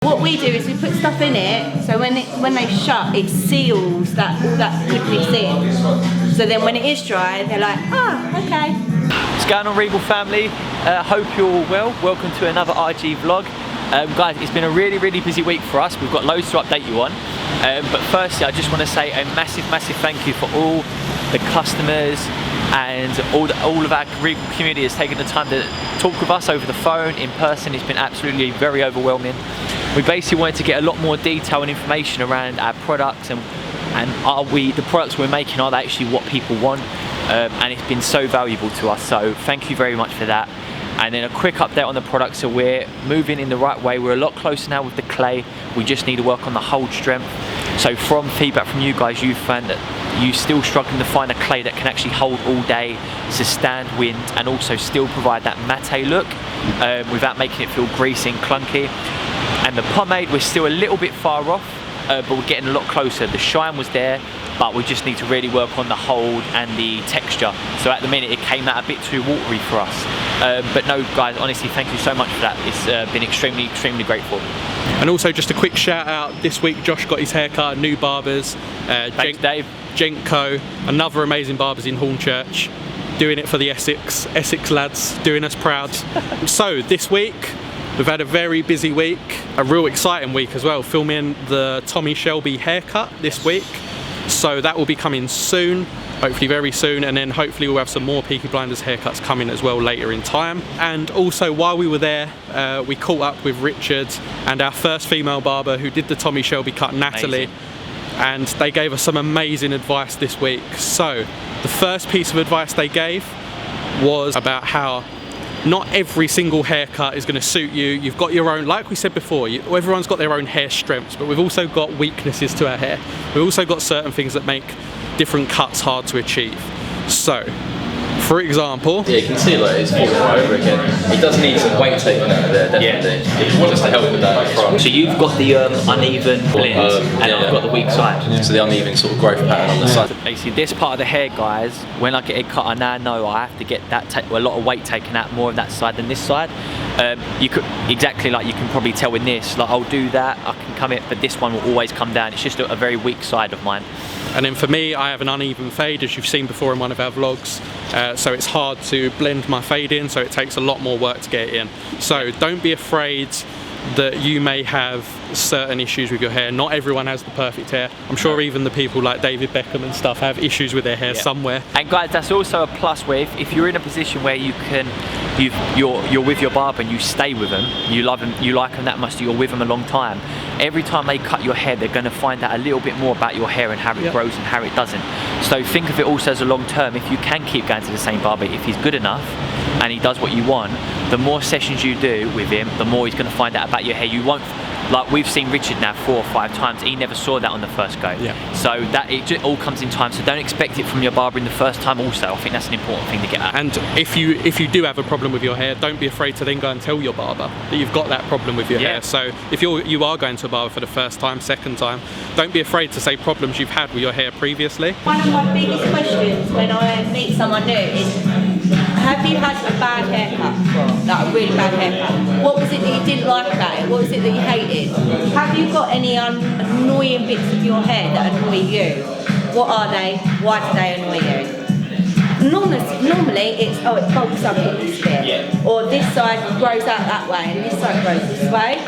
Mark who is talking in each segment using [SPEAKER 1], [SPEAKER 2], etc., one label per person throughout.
[SPEAKER 1] What we do is we put stuff in it, so when they shut, it seals all that goodness in. So then when it is dry, they're like, okay.
[SPEAKER 2] What's going on, Regal family? Hope you're all well. Welcome to another RG vlog. Guys, it's been a really busy week for us. We've got loads to update you on. But firstly, I just want to say a massive thank you for all the customers and all of our Regal community has taken the time to talk with us over the phone, in person. It's been absolutely very overwhelming. We basically wanted to get a lot more detail and information around our products and the products we're making, are they actually what people want? And it's been so valuable to us, so thank you very much for that. And then a quick update on the product. So we're moving in the right way. We're a lot closer now with the clay. We just need to work on the hold strength. So from feedback from you guys, you've found that you're still struggling to find a clay that can actually hold all day, sustain wind, and also still provide that matte look without making it feel greasy and clunky. And the pomade, we're still a little bit far off, but we're getting a lot closer. The shine was there, but we just need to really work on the hold and the texture. So at the minute, it came out a bit too watery for us. But no, guys, honestly, thank you so much for that. It's been extremely grateful.
[SPEAKER 3] And also, just a quick shout out, this week Josh got his haircut at New Barbers.
[SPEAKER 2] Thanks, Dave.
[SPEAKER 3] Genko, another amazing barbers in Hornchurch, doing it for the Essex lads, doing us proud. So this week, we've had a very busy week, a real exciting week as well, filming the Tommy Shelby haircut this week. So that will be coming soon, hopefully very soon, and then hopefully we'll have some more Peaky Blinders haircuts coming as well later in time. And also, while we were there, we caught up with Richard and our first female barber who did the Tommy Shelby cut, Natalie. Amazing. And they gave us some amazing advice this week. So the first piece of advice they gave was about how not every single haircut is going to suit you. You've got your own, like we said before, everyone's got their own hair strengths, but we've also got weaknesses to our hair. We've also got certain things that make different cuts hard to achieve. So, for example,
[SPEAKER 4] yeah, you can see like it's falling over again. It does need some weight taken out of there, definitely. Yeah. Just to help with that.
[SPEAKER 2] So you've got the uneven blend, and I've got the weak side.
[SPEAKER 4] Yeah. So the uneven sort of growth pattern on the side.
[SPEAKER 2] Basically, this part of the hair, guys, when I get it cut, I now know I have to get that a lot of weight taken out more of that side than this side. You could exactly like you can probably tell with this. Like I'll do that, I can come it, but this one will always come down. It's just a very weak side of mine.
[SPEAKER 3] And then for me, I have an uneven fade, as you've seen before in one of our vlogs. So it's hard to blend my fade in, so it takes a lot more work to get it in. So don't be afraid that you may have certain issues with your hair. Not everyone has the perfect hair. I'm sure even the people like David Beckham and stuff have issues with their hair somewhere.
[SPEAKER 2] And guys, that's also a plus where if you're in a position where you're with your barber and you stay with them, you love them, you like them that much, you're with them a long time. Every time they cut your hair, they're going to find out a little bit more about your hair and how it grows and how it doesn't. So think of it also as a long term. If you can keep going to the same barber, if he's good enough and he does what you want, the more sessions you do with him, the more he's going to find out about your hair. You won't, like we've seen Richard now 4 or 5 times, he never saw that on the first go. So that it all comes in time, so don't expect it from your barber in the first time also. I think that's an important thing to get at.
[SPEAKER 3] And if you do have a problem with your hair, don't be afraid to then go and tell your barber that you've got that problem with your hair. So if you are going to a barber for the first time, second time, don't be afraid to say problems you've had with your hair previously.
[SPEAKER 1] One of my biggest questions when I meet someone new is, have you had a bad haircut before? Like a really bad haircut? What was it that you didn't like about it? What was it that you hated? Have you got any annoying bits of your hair that annoy you? What are they? Why do they annoy you? Normally it's, it bulks up in this bit. Or this side grows out that way and this side grows this way.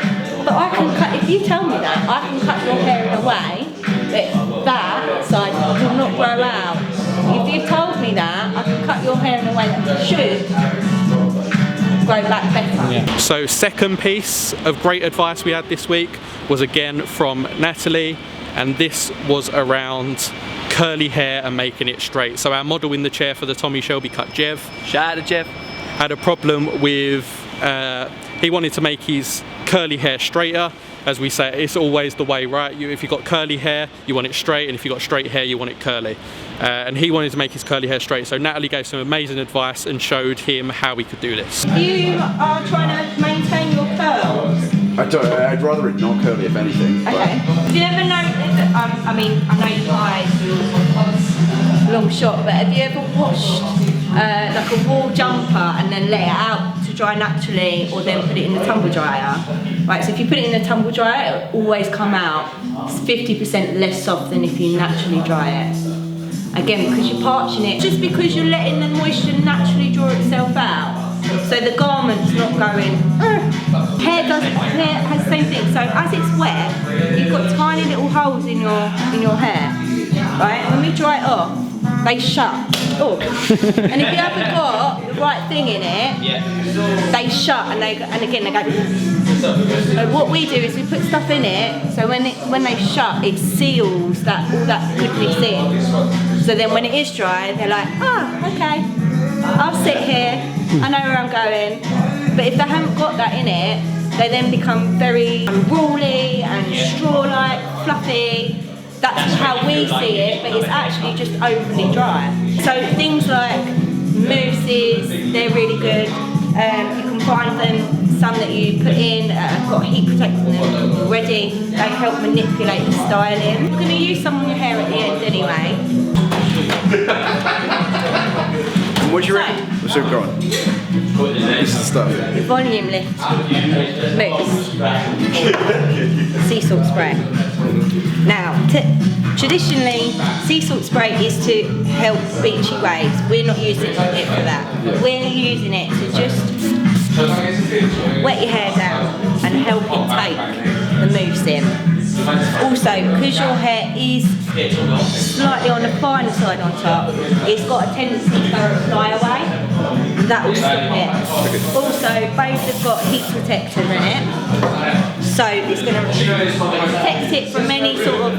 [SPEAKER 1] But I can cut, if you tell me that, I can cut your hair in a way that that side will not grow out. If you told me that, I can cut your hair in a way that should grow back better.
[SPEAKER 3] So second piece of great advice we had this week was again from Natalie, and this was around curly hair and making it straight. So our model in the chair for the Tommy Shelby cut, Jev,
[SPEAKER 2] shout out to Jev,
[SPEAKER 3] had a problem with, he wanted to make his curly hair straighter. As we say, it's always the way, right? If you've got curly hair, you want it straight, and if you've got straight hair, you want it curly. And he wanted to make his curly hair straight, so Natalie gave some amazing advice and showed him how we could do this.
[SPEAKER 1] You are trying to maintain your curls?
[SPEAKER 5] I'd rather it not curly, if anything.
[SPEAKER 1] Okay. Have you ever noticed that, I mean, I know you guys, long shot, but have you ever washed like a wool jumper and then let it out to dry naturally, or then put it in the tumble dryer? Right, so if you put it in a tumble dryer, it'll always come out 50% less soft than if you naturally dry it. Again, because you're parching it, just because you're letting the moisture naturally draw itself out. So the garment's not going, hair has the same thing. So as it's wet, you've got tiny little holes in your hair, right? When we dry it off, they shut. Oh. And if you haven't got the right thing in it, they shut and again they go. So what we do is we put stuff in it, so when they shut, it seals all that goodness in. So then when it is dry, they're like, okay, I'll sit here, I know where I'm going. But if they haven't got that in it, they then become very unruly and straw-like, fluffy. That's how we see it, but it's actually just overly dry. So things like mousses, they're really good. You can find them, some that you put in, got heat protecting them already. They help manipulate the styling. You're going to use some on your hair at the end anyway.
[SPEAKER 5] What do you reckon? So go on. This is the stuff.
[SPEAKER 1] Volume lift mousse, sea salt spray. Now, traditionally, sea salt spray is to help beachy waves. We're not using it for that. We're using it to just wet your hair down and help it take the mousse in. Also, because your hair is slightly on the finer side on top, it's got a tendency to fly away. That will stop it. Also, both have got heat protector in it, so it's going to protect it from any sort of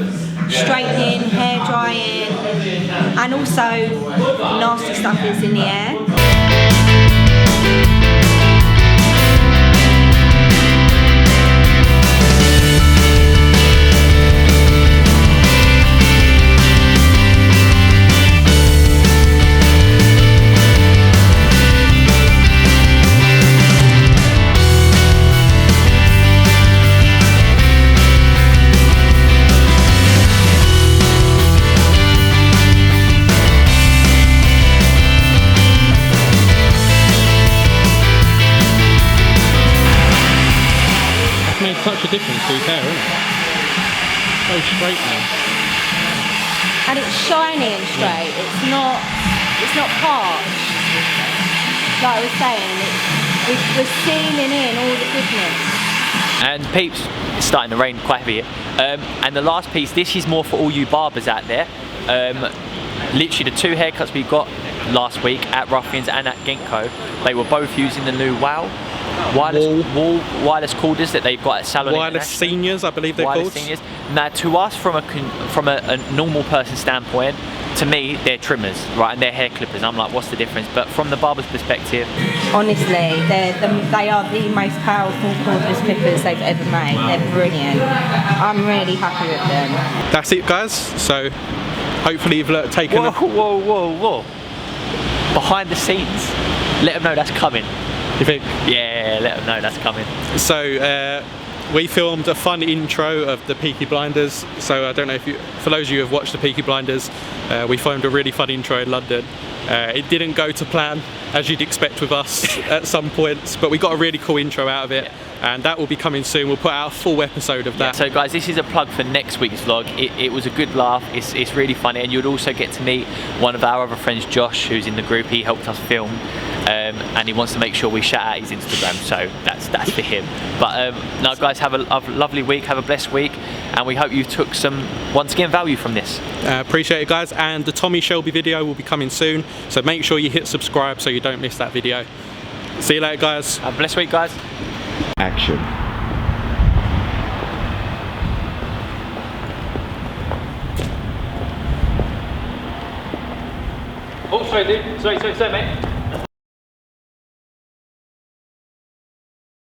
[SPEAKER 1] straightening, hair drying, and also nasty stuff is in the air.
[SPEAKER 3] Such a difference to his hair, isn't it? So straight now.
[SPEAKER 1] And it's shiny and straight. It's not parched. Like I was saying, we're sealing in all the goodness.
[SPEAKER 2] And peeps, it's starting to rain quite heavy here. And the last piece, this is more for all you barbers out there. Literally the two haircuts we got last week at Ruffians and at Ginkgo, they were both using the new Wahl Cordless Seniors that they've got at Salon
[SPEAKER 3] Wireless Seniors, I believe they're called.
[SPEAKER 2] Seniors. Now, to us, from a normal person standpoint, to me, they're trimmers, right, and they're hair clippers. I'm like, what's the difference? But from the barber's perspective,
[SPEAKER 1] honestly, they are the most powerful cordless clippers they've ever made. They're brilliant. I'm really happy with them.
[SPEAKER 3] That's it, guys. So hopefully you've taken.
[SPEAKER 2] Whoa! Behind the scenes, let them know that's coming.
[SPEAKER 3] You think?
[SPEAKER 2] Yeah, let them know that's coming.
[SPEAKER 3] So we filmed a fun intro of the Peaky Blinders. So I don't know if for those of you who have watched the Peaky Blinders, we filmed a really fun intro in London. It didn't go to plan, as you'd expect with us at some points, but we got a really cool intro out of it. And that will be coming soon. We'll put out a full episode of that.
[SPEAKER 2] So guys, this is a plug for next week's vlog. It was a good laugh. It's really funny, and you'll also get to meet one of our other friends, Josh, who's in the group. He helped us film, and he wants to make sure we shout out his Instagram. So that's for him. But now, guys, have a lovely week. Have a blessed week, and we hope you took some, once again, value from this.
[SPEAKER 3] Appreciate it, guys. And the Tommy Shelby video will be coming soon. So make sure you hit subscribe so you don't miss that video. See you later, guys.
[SPEAKER 2] Have a blessed week, guys.
[SPEAKER 5] Action.
[SPEAKER 2] Oh, sorry, dude. Sorry, mate.